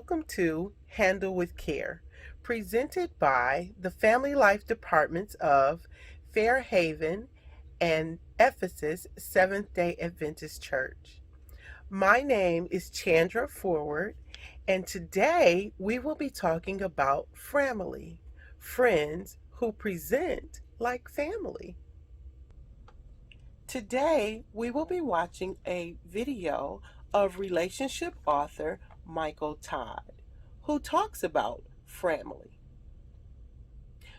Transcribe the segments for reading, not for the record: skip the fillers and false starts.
welcome to Handle with Care, presented by the Family Life Departments of Fairhaven and Ephesus Seventh day Adventist Church. My name is Chandra Forward, and today we will be talking about Framily, friends who present like family. Today, we will be watching a video of relationship author Michael Todd, who talks about family.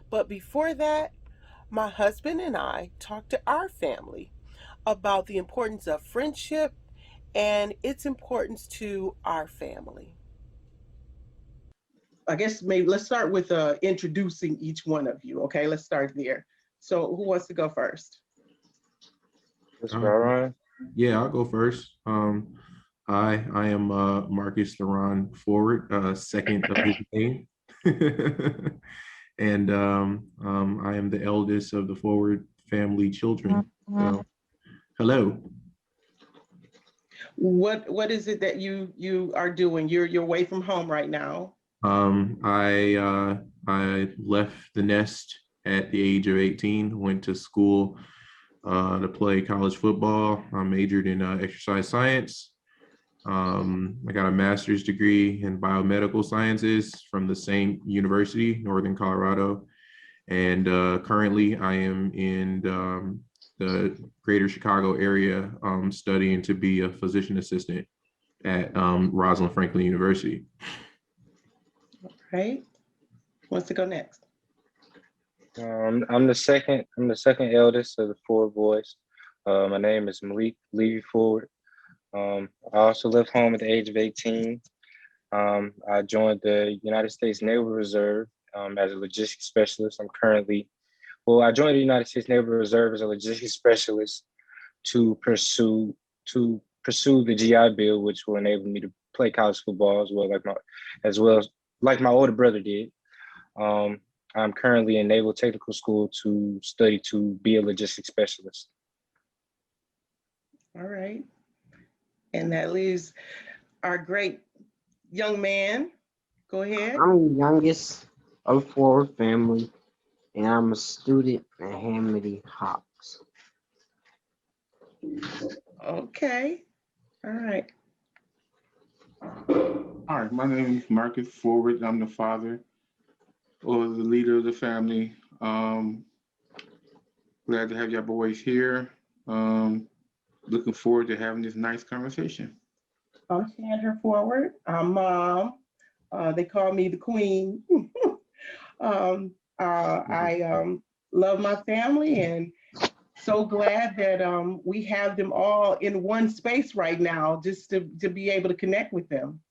But before that, my husband and I talked to our family about the importance of friendship and its importance to our family. I guess maybe let's start with introducing each one of you. Okay, let's start there. So who wants to go first? Ryan. Yeah, I'll go first. I am Marcus Theron Forward, second of his name. And I am the eldest of the Forward family children. So, hello. What is it that you are doing? You're away from home right now. I left the nest at the age of 18, went to school to play college football. I majored in exercise science. I got a master's degree in biomedical sciences from the same university, Northern Colorado. And currently I am in the greater Chicago area studying to be a physician assistant at Rosalind Franklin University. All right. Who wants to go next? I'm the second eldest of the four boys. My name is Malik Levy Forward. I also left home at the age of 18. I joined the United States Naval Reserve as a logistics specialist. I joined the United States Naval Reserve as a logistics specialist to pursue the GI Bill, which will enable me to play college football as well as my older brother did. I'm currently in Naval Technical School to study to be a logistics specialist. All right. And that leaves our great young man. Go ahead. I'm the youngest of four family, and I'm a student at Hamity Hawks. Okay. All right. All right, my name is Marcus Forward. I'm the father or the leader of the family. Glad to have y'all boys here. Looking forward to having this nice conversation. I'm Chandra Forward. I'm mom. They call me the queen. I love my family and so glad that we have them all in one space right now just to be able to connect with them.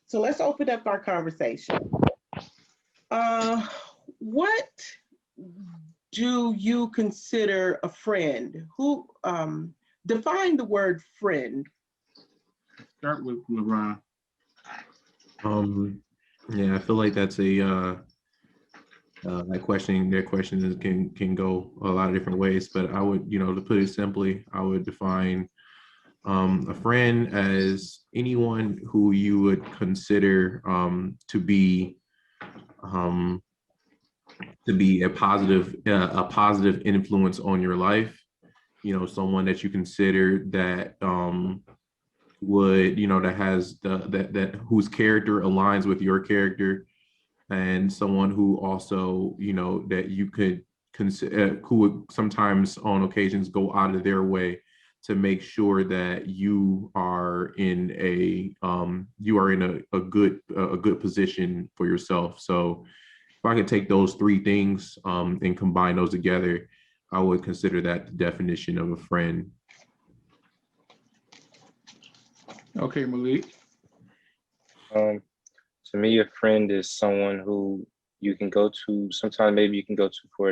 So let's open up our conversation. What do you consider a friend? Who define the word friend? Start with LeBron. Yeah, I feel like that's their questions can go a lot of different ways, but I would, to put it simply, I would define a friend as anyone who you would consider to be a positive influence on your life. Someone that you consider that would, that has that whose character aligns with your character, and someone who also, that you could consider, who would sometimes on occasions go out of their way to make sure that you are in a good position for yourself. So if I could take those three things and combine those together, I would consider that the definition of a friend. Okay, Malik. To me, a friend is someone who you can go to. Sometimes maybe you can go to for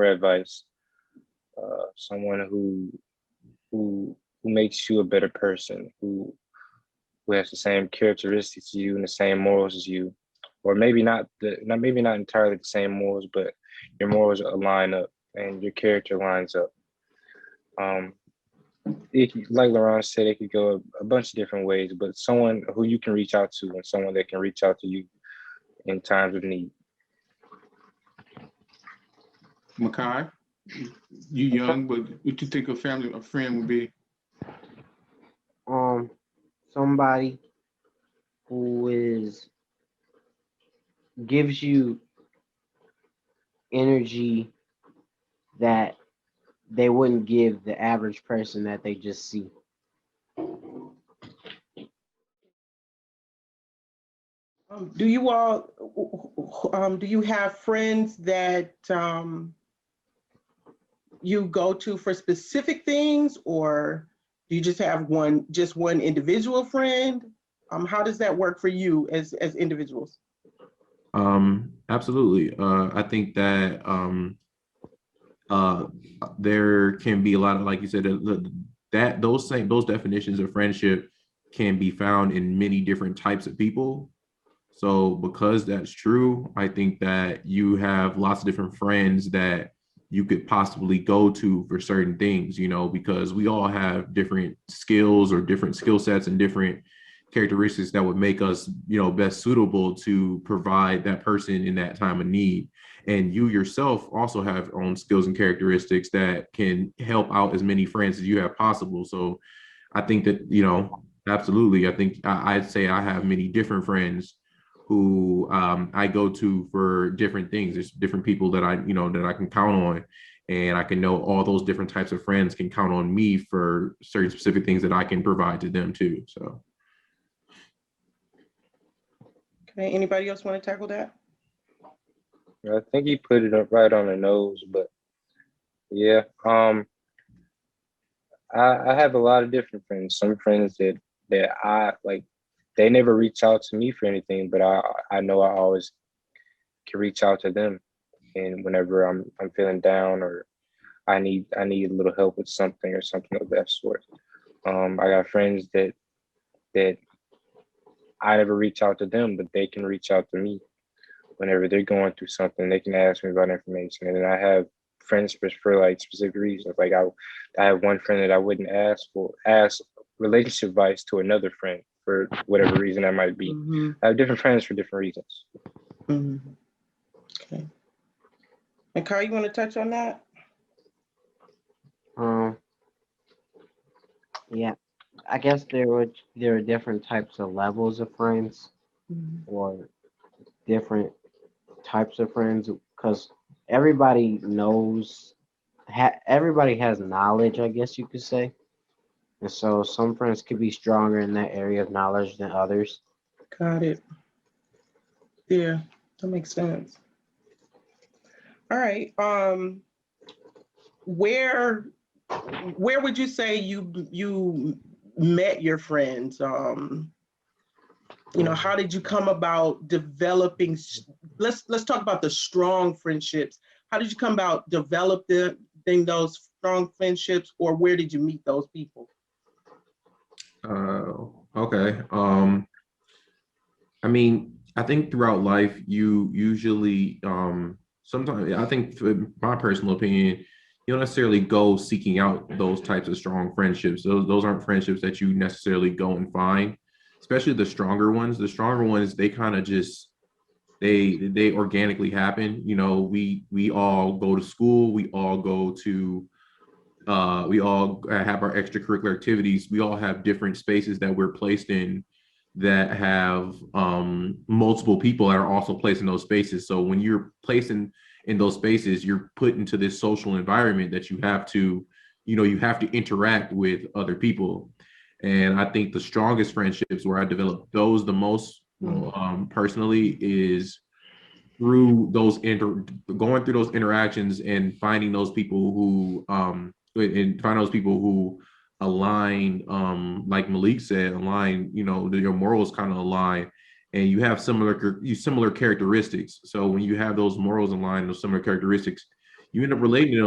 advice. Someone who makes you a better person, who has the same characteristics as you and the same morals as you, or maybe not entirely the same morals, but your morals align up and your character lines up. like Laurent said, it could go a bunch of different ways, but someone who you can reach out to and someone that can reach out to you in times of need. Makai, you young, but what you think a friend would be? Somebody who gives you energy that they wouldn't give the average person that they just see. Do you all, do you have friends that you go to for specific things, or do you just have just one individual friend? How does that work for you as individuals? Absolutely. I think that uh, there can be a lot of, like you said, that those definitions of friendship can be found in many different types of people. So because that's true, I think that you have lots of different friends that you could possibly go to for certain things, because we all have different skills or different skill sets and different characteristics that would make us, best suitable to provide that person in that time of need. And you yourself also have your own skills and characteristics that can help out as many friends as you have possible. So I think that, absolutely. I think I'd say I have many different friends who I go to for different things. There's different people that I can count on, and I can know all those different types of friends can count on me for certain specific things that I can provide to them too. So. Okay, anybody else want to tackle that? I think he put it up right on the nose, but yeah, I have a lot of different friends. Some friends that I like, they never reach out to me for anything, but I know I always can reach out to them, and whenever I'm feeling down or I need a little help with something or something of that sort. I got friends that I never reach out to them, but they can reach out to me whenever they're going through something. They can ask me about information, and then I have friends for like specific reasons. Like I have one friend that I wouldn't ask relationship advice to another friend for whatever reason that might be. Mm-hmm. I have different friends for different reasons. Mm-hmm. Okay. And Carl, you want to touch on that? Yeah, I guess there are different types of levels of friends or different types of friends because everybody knows, everybody has knowledge, I guess you could say. And so some friends could be stronger in that area of knowledge than others. Got it. Yeah, that makes sense. All right. Where would you say you met your friends? How did you come about developing? Let's talk about the strong friendships. How did you come about developing those strong friendships, or where did you meet those people? Okay. I mean, I think throughout life, you usually, sometimes, I think, for my personal opinion, you don't necessarily go seeking out those types of strong friendships. Those aren't friendships that you necessarily go and find, especially the stronger ones. The stronger ones, they kind of just, they organically happen. We all go to school. We all have our extracurricular activities. We all have different spaces that we're placed in that have multiple people that are also placed in those spaces. So when you're placed in those spaces, you're put into this social environment that you have to, you have to interact with other people. And I think the strongest friendships where I developed those the most, personally, is through going through those interactions and finding those people who align, like Malik said, align, your morals kind of align, and you have similar characteristics. So when you have those morals aligned, those similar characteristics, you end up relating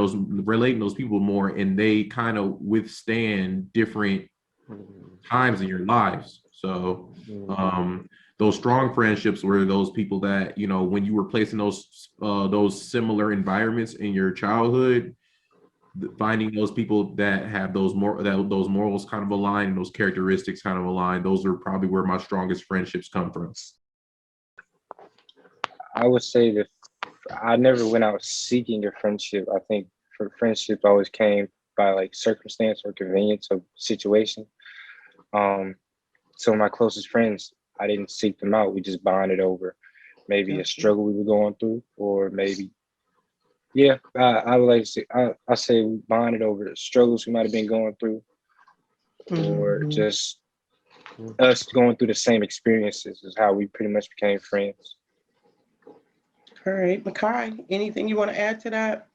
those people more, and they kind of withstand different times in your lives. So those strong friendships were those people that, when you were placed in those similar environments in your childhood, finding those people that have those morals kind of aligned and those characteristics kind of aligned. Those are probably where my strongest friendships come from. I would say that I never went out seeking a friendship. I think for friendship always came by like circumstance or convenience of situation. So my closest friends, I didn't seek them out. We just bonded over maybe a struggle we were going through, or maybe, yeah, I would like to say, I say we bonded over struggles we might have been going through, or just us going through the same experiences is how we pretty much became friends. All right, Makai, anything you want to add to that?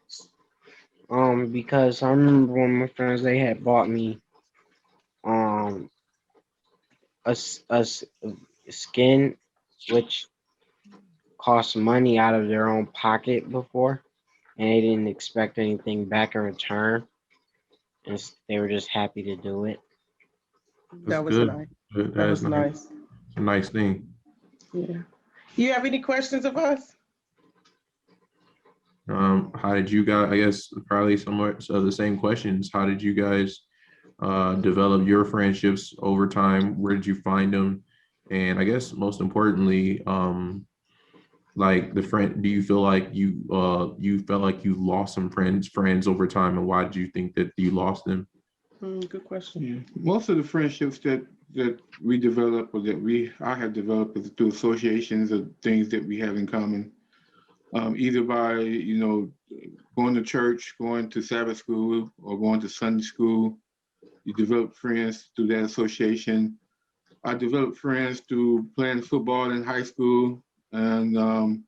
Because I remember one of my friends, they had bought me a skin which cost money out of their own pocket before, and they didn't expect anything back in return, and they were just happy to do it. That was good. nice. That That is was nice. It's a nice thing. Yeah. You have any questions of us? How did you guys, I guess probably somewhat so the same questions. How did you guys develop your friendships over time? Where did you find them? And I guess most importantly, like do you feel like you felt like you lost some friends over time, and why did you think that you lost them? Good question. Yeah. Most of the friendships that we develop or that I have developed is through associations of things that we have in common. Either by, going to church, going to Sabbath school, or going to Sunday school. You develop friends through that association. I developed friends through playing football in high school, and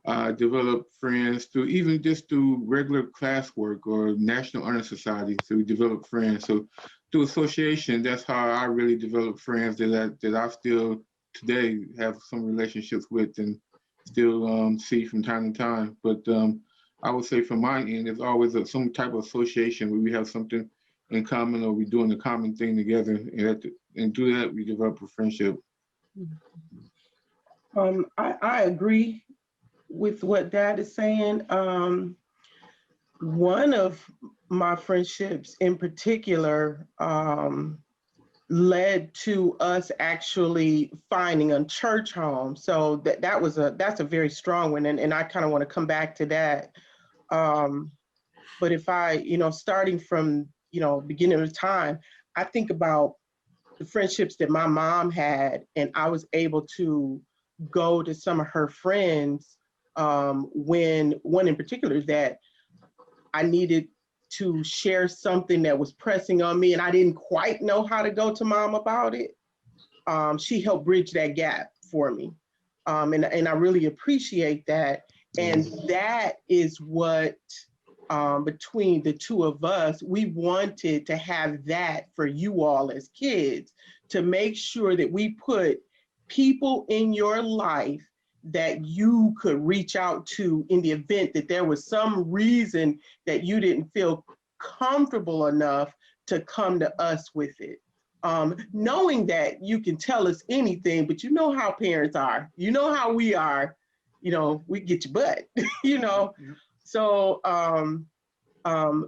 I developed friends through even just through regular classwork or National Honor Society. So we developed friends. So through association, that's how I really developed friends that I still today have some relationships with and still see from time to time. But I would say from my end, there's always some type of association where we have something in common or we're doing a common thing together. And through that, we develop a friendship. I agree with what Dad is saying. One of my friendships in particular led to us actually finding a church home. So that's a very strong one, and I kind of want to come back to that. But if I, starting from beginning of time, I think about the friendships that my mom had, and I was able to go to some of her friends when one in particular that I needed to share something that was pressing on me and I didn't quite know how to go to mom about it. She helped bridge that gap for me. And I really appreciate that. And that is what, between the two of us, we wanted to have that for you all as kids, to make sure that we put people in your life that you could reach out to in the event that there was some reason that you didn't feel comfortable enough to come to us with it. Knowing that you can tell us anything, but you know how parents are, you know how we are, we get your butt, So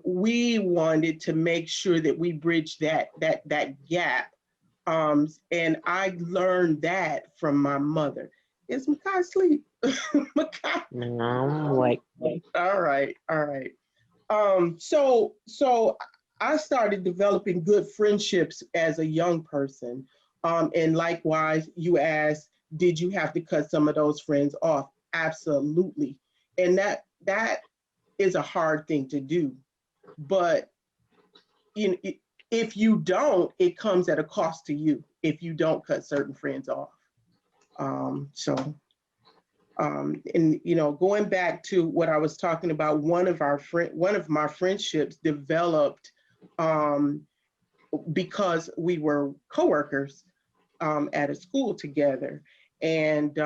we wanted to make sure that we bridged that gap. And I learned that from my mother. Is Makai asleep? Makai. No, I'm like, All right. So I started developing good friendships as a young person. And likewise, you asked, did you have to cut some of those friends off? Absolutely. And that is a hard thing to do. But if you don't, it comes at a cost to you if you don't cut certain friends off. And going back to what I was talking about, one of my friendships developed because we were coworkers at a school together, and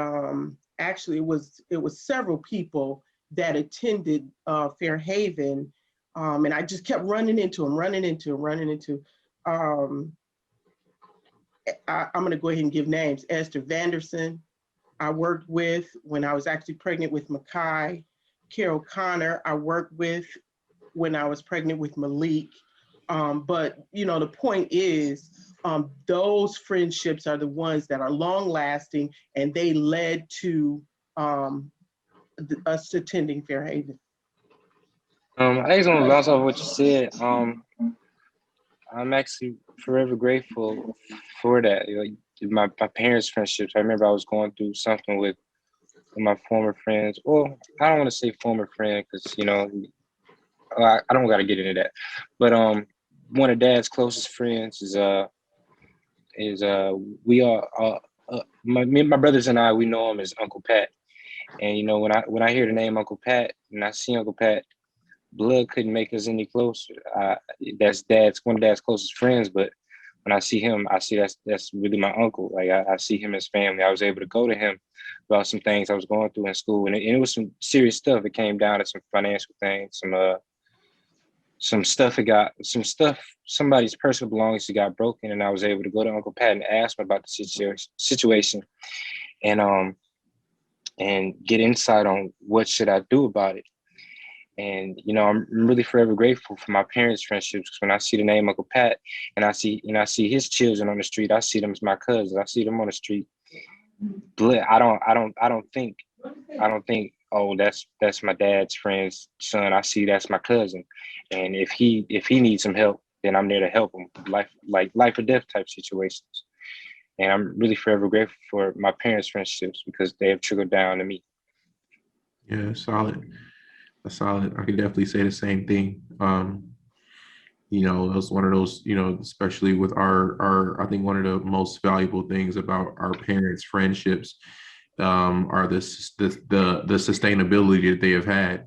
actually it was several people that attended Fairhaven, and I just kept running into them. I'm going to go ahead and give names. Esther Vanderson, I worked with when I was actually pregnant with Makai. Carol Connor, I worked with when I was pregnant with Malik. But the point is, those friendships are the ones that are long lasting, and they led to us attending Fairhaven. I just want to bounce off what you said. I'm actually forever grateful for that. Like my parents' friendships. I remember I was going through something with my former friends. Well, I don't want to say former friend because I don't got to get into that. But one of Dad's closest friends is we are me and my brothers and I, we know him as Uncle Pat. And when I hear the name Uncle Pat and I see Uncle Pat, blood couldn't make us any closer. That's one of Dad's closest friends, but when I see him, I see that's really my uncle. Like I see him as family. I was able to go to him about some things I was going through in school, and it was some serious stuff. It came down to some financial things, some stuff. Somebody's personal belongings got broken, and I was able to go to Uncle Pat and ask him about the situation, and get insight on what should I do about it. And I'm really forever grateful for my parents' friendships. Because when I see the name Uncle Pat, and I see his children on the street, I see them as my cousins. I see them on the street. I don't think, oh, that's my dad's friend's son. I see that's my cousin, and if he needs some help, then I'm there to help him. Life or death type situations. And I'm really forever grateful for my parents' friendships because they have trickled down to me. Yeah, solid. That's solid. I can definitely say the same thing. It was one of those, especially with our I think one of the most valuable things about our parents' friendships are the sustainability that they have had.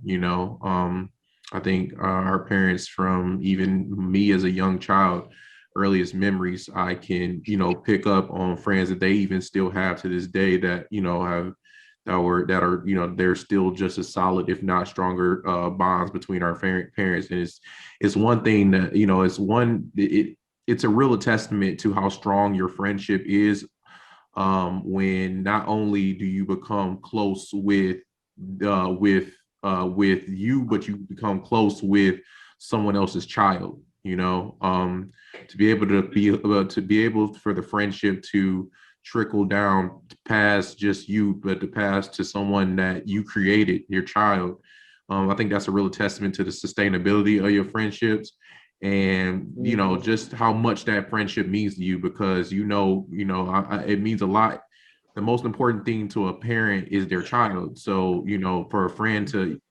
I think our parents, from even me as a young child, earliest memories, I can, pick up on friends that they even still have to this day that, have that are they're still just as solid, if not stronger, bonds between our parents. And it's one thing that it's a real testament to how strong your friendship is, when not only do you become close with you, but you become close with someone else's child. To be able for the friendship to trickle down past just you, but to pass to someone that you created, your child. I think that's a real testament to the sustainability of your friendships, and just how much that friendship means to you, because it means a lot. The most important thing to a parent is their child. So for a friend to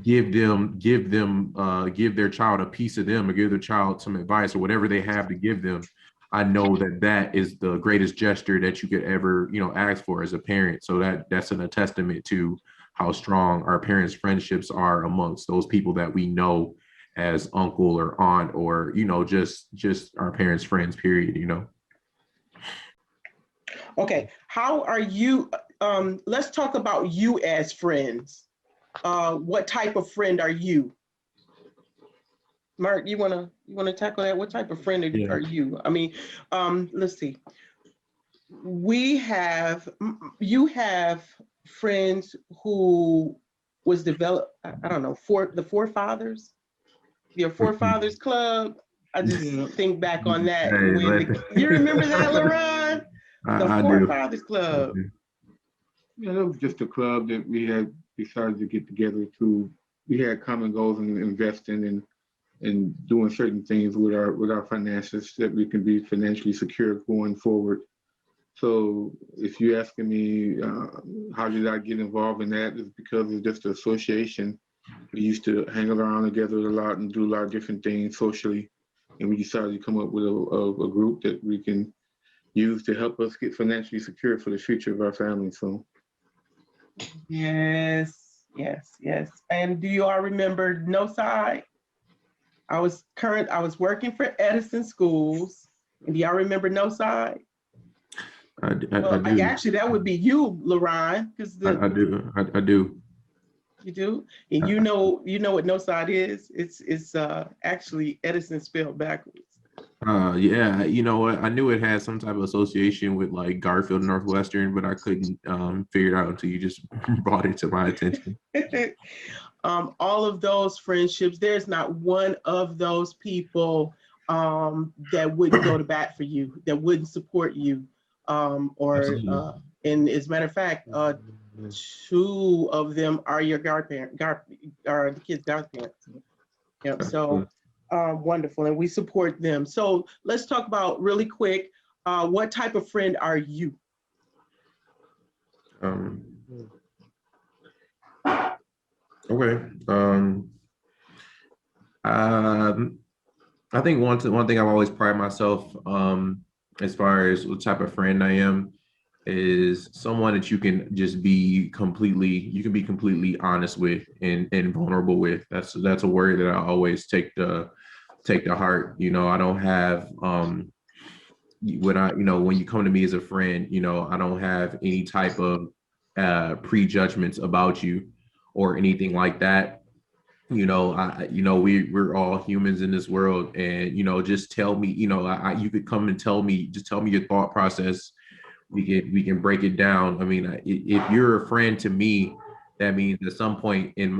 give their child a piece of them, or give their child some advice or whatever they have to give them, I know that is the greatest gesture that you could ever ask for as a parent. So that's a testament to how strong our parents' friendships are amongst those people that we know as uncle or aunt, or just our parents' friends, period. Okay, how are you? Let's talk about you as friends. What type of friend are you? Mark, you wanna tackle that? What type of friend are you? I mean, let's see. You have friends who was developed. I don't know, for the forefathers, your forefathers club. I just think back on that. You remember that, LaRon? The Forefathers Club. Yeah, that was just a club that we had decided to get together to. We had common goals in investing and doing certain things with our finances, that we can be financially secure going forward. So if you're asking me, how did I get involved in that, is because of just the association. We used to hang around together a lot and do a lot of different things socially. And we decided to come up with a group that we can use to help us get financially secure for the future of our family. So. Yes. And do you all remember No Side? I was working for Edison Schools. And do y'all remember No Side? I do. Actually, that would be you, LaRon, because I do. You do, and you know what No Side is. It's actually Edison spelled backwards. Yeah, you know what? I knew it had some type of association with like Garfield Northwestern, but I couldn't figure it out until you just brought it to my attention. all of those friendships, there's not one of those people that wouldn't go to bat for you, that wouldn't support you. Absolutely. And as a matter of fact, two of them are your are the kids' godparents. Yep. So Absolutely. wonderful. And we support them. So let's talk about really quick, what type of friend are you? Um, okay. Um, I think one thing I've always prided myself as far as what type of friend I am is someone that you can just be completely honest with and vulnerable with. That's a word that I always take to heart. You know, I don't have when I, you know, when you come to me as a friend, you know, I don't have any type of prejudgments about you or anything like that. You know, we're all humans in this world, and you know, just tell me, you know, you could come and just tell me your thought process. We can break it down. I mean, if you're a friend to me, that means at some point in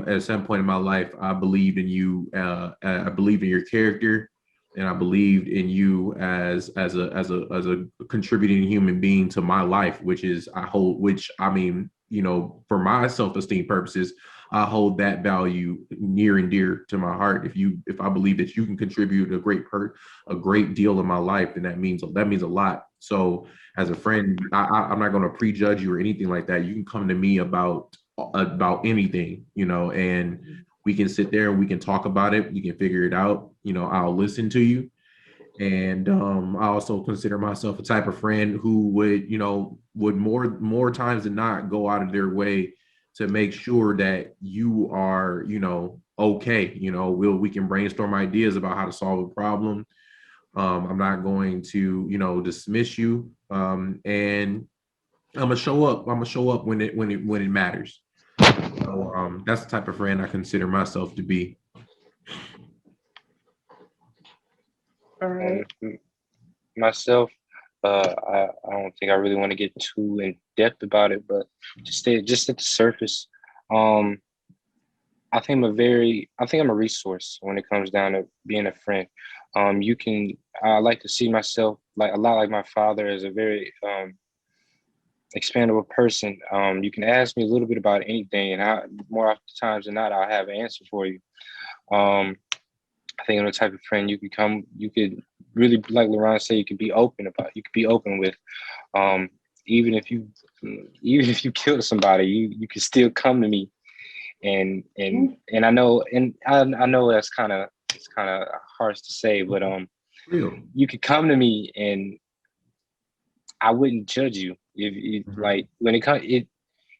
my life, I believed in you. I believed in your character, and I believed in you as a contributing human being to my life, which I mean, you know, for my self-esteem purposes, I hold that value near and dear to my heart. If I believe that you can contribute a great deal in my life, then that means a lot. So as a friend, I'm not going to prejudge you or anything like that. You can come to me about anything, you know, and we can sit there and we can talk about it. We can figure it out. You know, I'll listen to you. And I also consider myself a type of friend who would, you know, would more times than not go out of their way to make sure that you are, you know, okay. You know, we can brainstorm ideas about how to solve a problem. I'm not going to, you know, dismiss you. And I'm gonna show up. I'm gonna show up when it matters. So that's the type of friend I consider myself to be. All right. Myself, I don't think I really want to get too in depth about it, but just at the surface, um, I think I'm a resource when it comes down to being a friend. I like to see myself like a lot like my father as a very expandable person. You can ask me a little bit about anything, and more often times than not, I'll have an answer for you. Um, I think I'm the type of friend you could really, like Laurent said, you could be open with. Um, even if you, even if you killed somebody, you can still come to me, and I know it's kind of harsh to say, but Real. you could come to me and I wouldn't judge you if Mhm. like when it comes it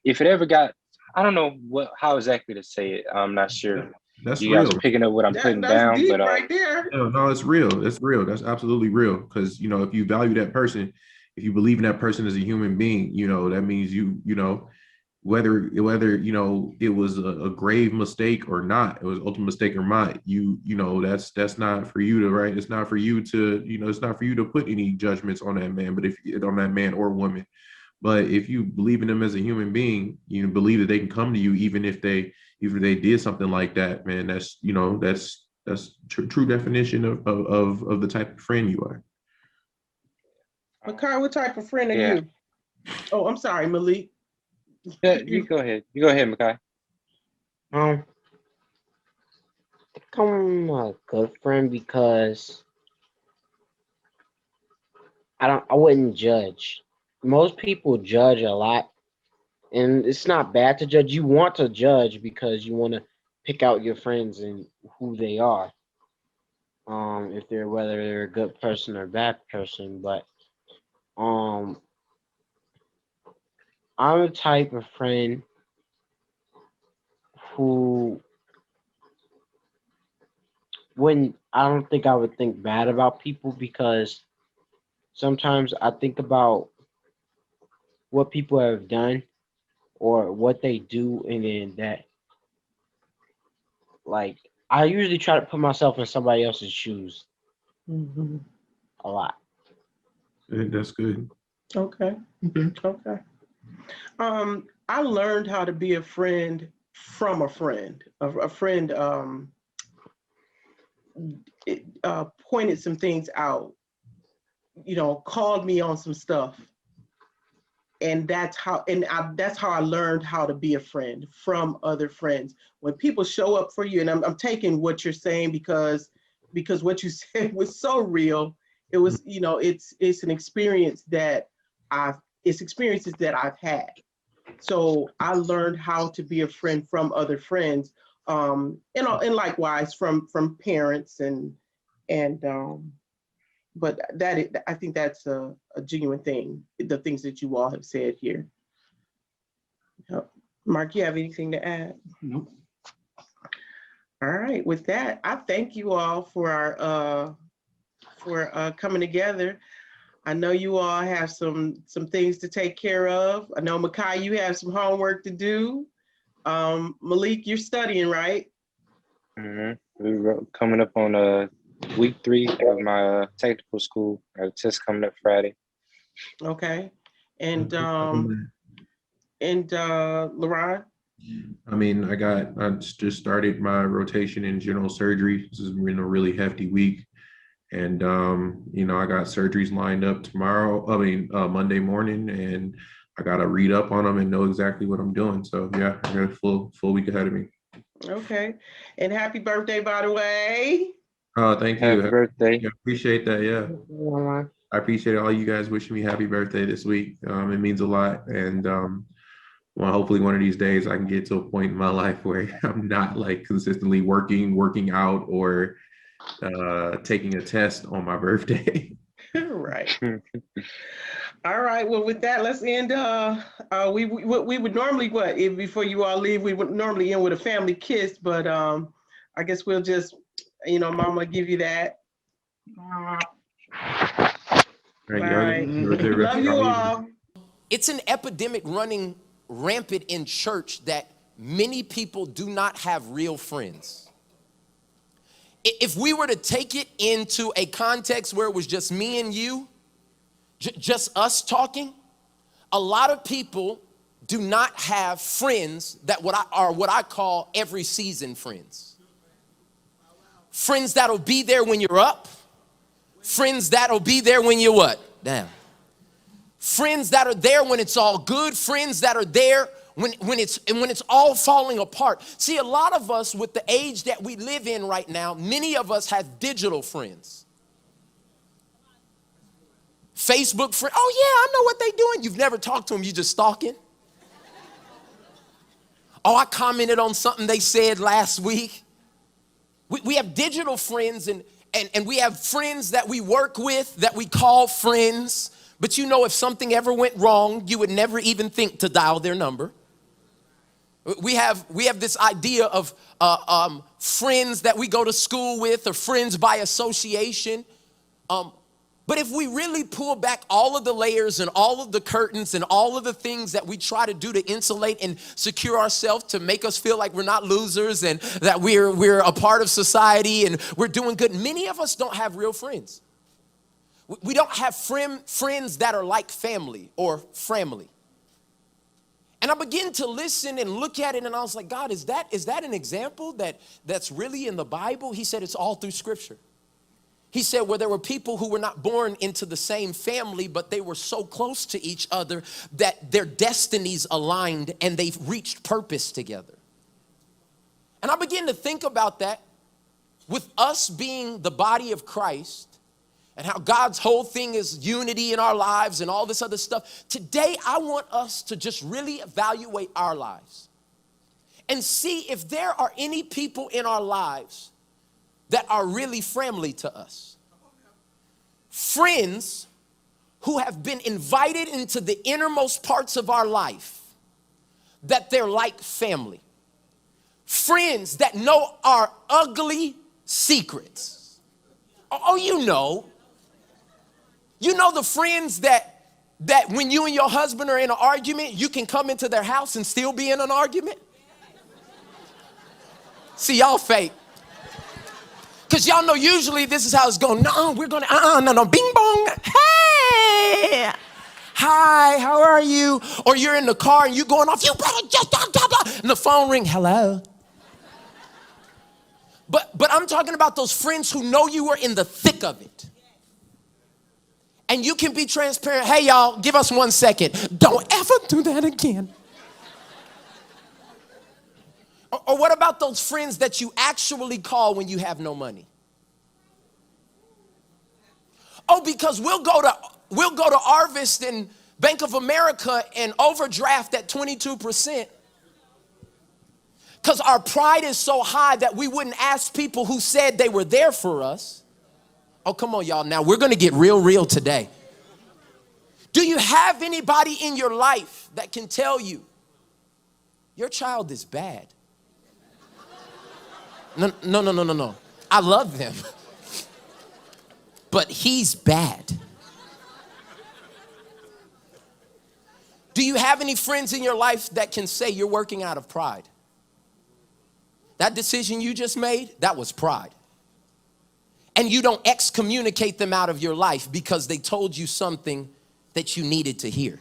if it ever got, I don't know how exactly to say it. I'm not sure That's you guys real. are picking up what I'm putting That's down, deep but right there. No, no, it's real. It's real. That's absolutely real. Because you know, if you value that person, if you believe in that person as a human being, you know, that means you know, whether you know it was a grave mistake or not, it was an ultimate mistake or not, you know, that's not for you to right. It's not for you to, you know, it's not for you to put any judgments on that man, but if on that man or woman. But if you believe in them as a human being, you believe that they can come to you even if they did something like that, man. That's, you know, that's true definition of the type of friend you are. Makai, what type of friend are yeah, you? Oh, I'm sorry, Malik. yeah. You go ahead. You go ahead, Makai. I think I'm a good friend because I wouldn't judge. Most people judge a lot, and it's not bad to judge. You want to judge because you want to pick out your friends and who they are. If they're whether they're a good person or a bad person, but um, I'm a type of friend who wouldn't. I don't think I would think bad about people because sometimes I think about what people have done or what they do, and then that, like, I usually try to put myself in somebody else's shoes Mhm. a lot. That's good. Okay. Okay. Okay. I learned how to be a friend from a friend. A friend pointed some things out, called me on some stuff. And that's how I learned how to be a friend from other friends. When people show up for you, and I'm taking what you're saying because what you said was so real. It was, it's an experience that experiences that I've had. So I learned how to be a friend from other friends, and likewise from parents and but I think that's a genuine thing, the things that you all have said here. Yep. Mark, you have anything to add? Nope. All right, with that, I thank you all for coming together. I know you all have some things to take care of. I know, Makai, you have some homework to do. Malik, you're studying, right? We're coming up on week 3 of my technical school. I have a test coming up Friday. Okay. And LaRon? I mean, I just started my rotation in general surgery. This has been a really hefty week. And, I got surgeries lined up Monday morning, and I got to read up on them and know exactly what I'm doing. So yeah, I got a full week ahead of me. Okay. And happy birthday, by the way. Oh, thank you. Happy birthday. I appreciate that. Yeah. I appreciate all you guys wishing me happy birthday this week. It means a lot. And, hopefully one of these days I can get to a point in my life where I'm not like consistently working out or taking a test on my birthday. Right. All right. Well, with that, let's end. We would normally before you all leave, we would normally end with a family kiss, but I guess we'll just, Mama, give you that. All right. Love you all. It's an epidemic running rampant in church that many people do not have real friends. If we were to take it into a context where it was just me and you, just us talking, a lot of people do not have friends that are what I call every season friends. Friends that'll be there when you're up. Friends that'll be there when you're what? Down. Friends that are there when it's all good. Friends that are there when it's all falling apart. See, a lot of us with the age that we live in right now, many of us have digital friends. Facebook friend. Oh yeah, I know what they doing. You've never talked to them. You just stalking. Oh, I commented on something they said last week. We have digital friends and we have friends that we work with that we call friends. But if something ever went wrong, you would never even think to dial their number. We have this idea of friends that we go to school with or friends by association. But if we really pull back all of the layers and all of the curtains and all of the things that we try to do to insulate and secure ourselves to make us feel like we're not losers and that we're a part of society and we're doing good, many of us don't have real friends. We don't have friends that are like family or Framily. And I began to listen and look at it and I was like, God, is that an example that's really in the Bible? He said it's all through Scripture. He said where there were people who were not born into the same family, but they were so close to each other that their destinies aligned and they reached purpose together. And I began to think about that with us being the body of Christ and how God's whole thing is unity in our lives and all this other stuff. Today, I want us to just really evaluate our lives and see if there are any people in our lives that are really Framily to us. Friends who have been invited into the innermost parts of our life, that they're like family. Friends that know our ugly secrets. Oh, you know the friends that when you and your husband are in an argument, you can come into their house and still be in an argument? See, y'all fake. Because y'all know usually this is how it's going. No, we're going to, no, bing bong. Hey, hi, how are you? Or you're in the car and you're going off, you better just blah, blah, blah. And the phone ring, hello. But I'm talking about those friends who know you were in the thick of it. And you can be transparent. Hey, y'all, give us 1 second. Don't ever do that again. Or what about those friends that you actually call when you have no money? Oh, because we'll go to Harvest and Bank of America and overdraft at 22%. Because our pride is so high that we wouldn't ask people who said they were there for us. Oh, come on, y'all. Now, we're going to get real today. Do you have anybody in your life that can tell you, your child is bad? No. I love them. But he's bad. Do you have any friends in your life that can say you're working out of pride? That decision you just made, that was pride. And you don't excommunicate them out of your life because they told you something that you needed to hear.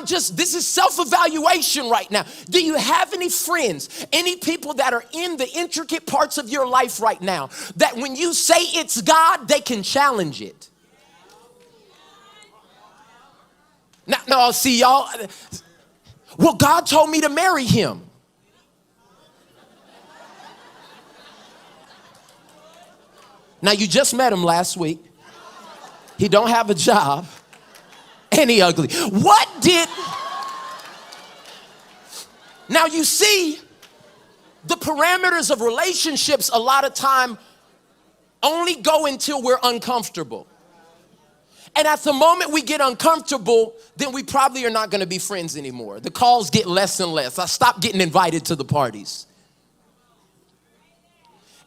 This is self-evaluation right now. Do you have any friends, any people that are in the intricate parts of your life right now, that when you say it's God, they can challenge it? No, see y'all. Well, God told me to marry him. Now, you just met him last week. He don't have a job. And he ugly. What did... Now, you see, the parameters of relationships a lot of time only go until we're uncomfortable. And at the moment we get uncomfortable, then we probably are not going to be friends anymore. The calls get less and less. I stopped getting invited to the parties.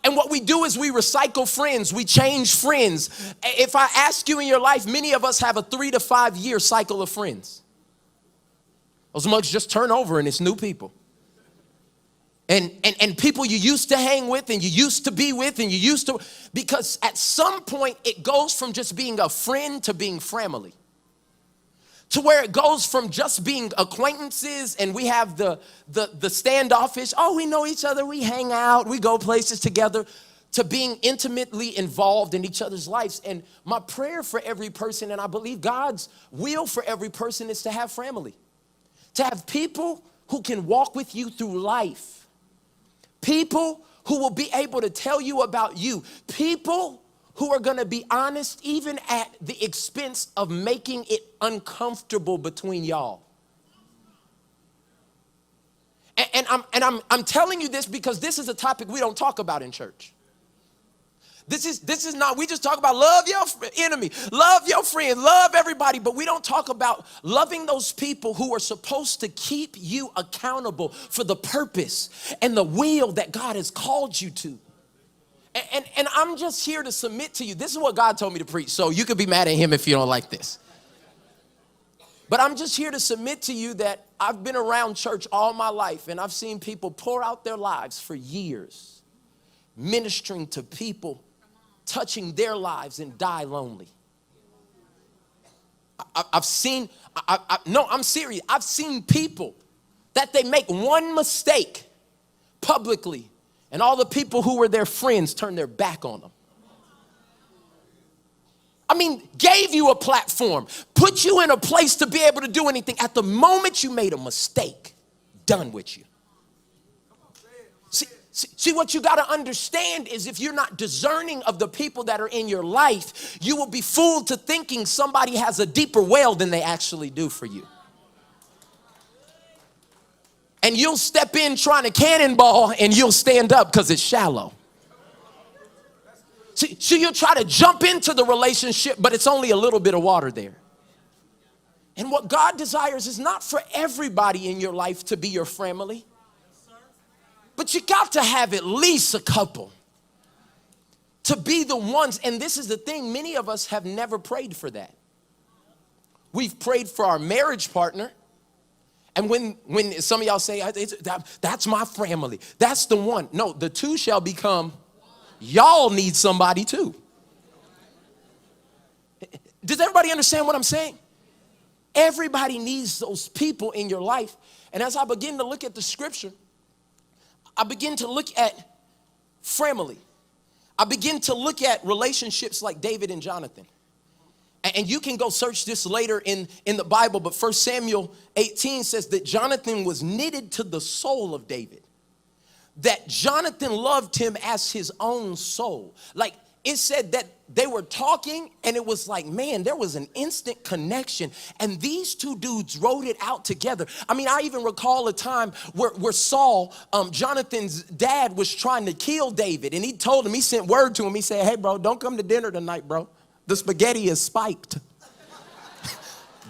And what we do is we recycle friends. We change friends. If I ask you in your life, many of us have a 3 to 5 year cycle of friends. Those mugs just turn over and it's new people. And people you used to hang with and you used to be with and you used to, because at some point it goes from just being a friend to being family. To where it goes from just being acquaintances and we have the standoffish, oh, we know each other, we hang out, we go places together, to being intimately involved in each other's lives. And my prayer for every person, and I believe God's will for every person, is to have family. To have people who can walk with you through life. People who will be able to tell you about you. People who are going to be honest even at the expense of making it uncomfortable between y'all. And I'm telling you this because this is a topic we don't talk about in church. This is not, we just talk about love your enemy, love your friend, love everybody, but we don't talk about loving those people who are supposed to keep you accountable for the purpose and the will that God has called you to. And I'm just here to submit to you. This is what God told me to preach, so you could be mad at him if you don't like this. But I'm just here to submit to you that I've been around church all my life, and I've seen people pour out their lives for years, ministering to people, touching their lives, and die lonely. I'm serious. I've seen people that they make one mistake publicly, and all the people who were their friends turn their back on them. I mean, gave you a platform, put you in a place to be able to do anything. At the moment you made a mistake, done with you. See, what you got to understand is if you're not discerning of the people that are in your life, you will be fooled to thinking somebody has a deeper well than they actually do for you. And you'll step in trying to cannonball and you'll stand up because it's shallow. See, you'll try to jump into the relationship, but it's only a little bit of water there. And what God desires is not for everybody in your life to be your family. But you got to have at least a couple to be the ones. And this is the thing, many of us have never prayed for that. We've prayed for our marriage partner. And when some of y'all say, that's my family, that's the one. No, the two shall become, y'all need somebody too. Does everybody understand what I'm saying? Everybody needs those people in your life. And as I begin to look at the scripture, I begin to look at Framily. I begin to look at relationships like David and Jonathan. And you can go search this later in the Bible, but 1 Samuel 18 says that Jonathan was knitted to the soul of David. That Jonathan loved him as his own soul. Like it said that they were talking and it was like, man, there was an instant connection. And these two dudes wrote it out together. I mean, I even recall a time where Saul, Jonathan's dad, was trying to kill David. And he told him, he sent word to him. He said, hey, bro, don't come to dinner tonight, bro. The spaghetti is spiked.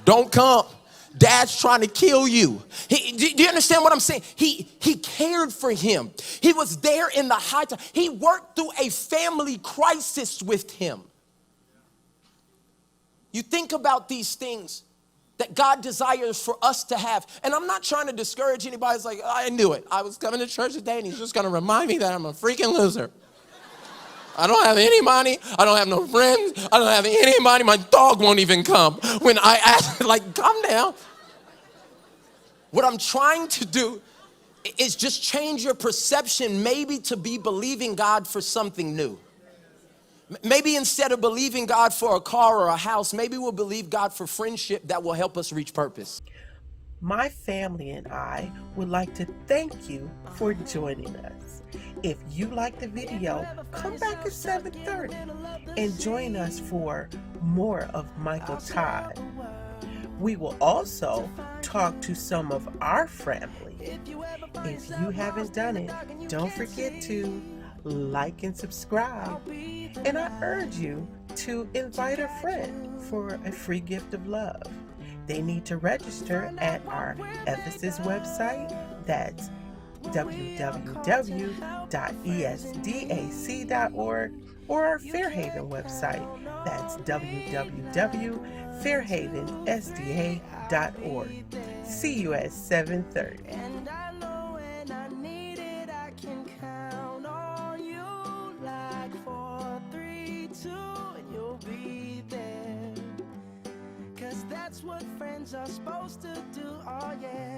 Don't come. Dad's trying to kill you. Do you understand what I'm saying? He cared for him. He was there in the high time. He worked through a family crisis with him. You think about these things that God desires for us to have. And I'm not trying to discourage anybody. It's like, I knew it. I was coming to church today and he's just going to remind me that I'm a freaking loser. I don't have any money. I don't have no friends. I don't have any money. My dog won't even come. When I ask, like, calm down. What I'm trying to do is just change your perception, maybe to be believing God for something new. Maybe instead of believing God for a car or a house, maybe we'll believe God for friendship that will help us reach purpose. My family and I would like to thank you for joining us. If you like the video, come back at 7:30 and join us for more of Michael Todd. We will also talk to some of our family. If you haven't done it, don't forget to like and subscribe. And I urge you to invite a friend for a free gift of love. They need to register at our Ephesus website. That's www.esdac.org, or our Fairhaven website. That's www.fairhavensda.org. See you at 7:30. And I know when I need it, I can count on you. Like 4, 3, 2, and you'll be there. 'Cause that's what friends are supposed to do, oh yeah.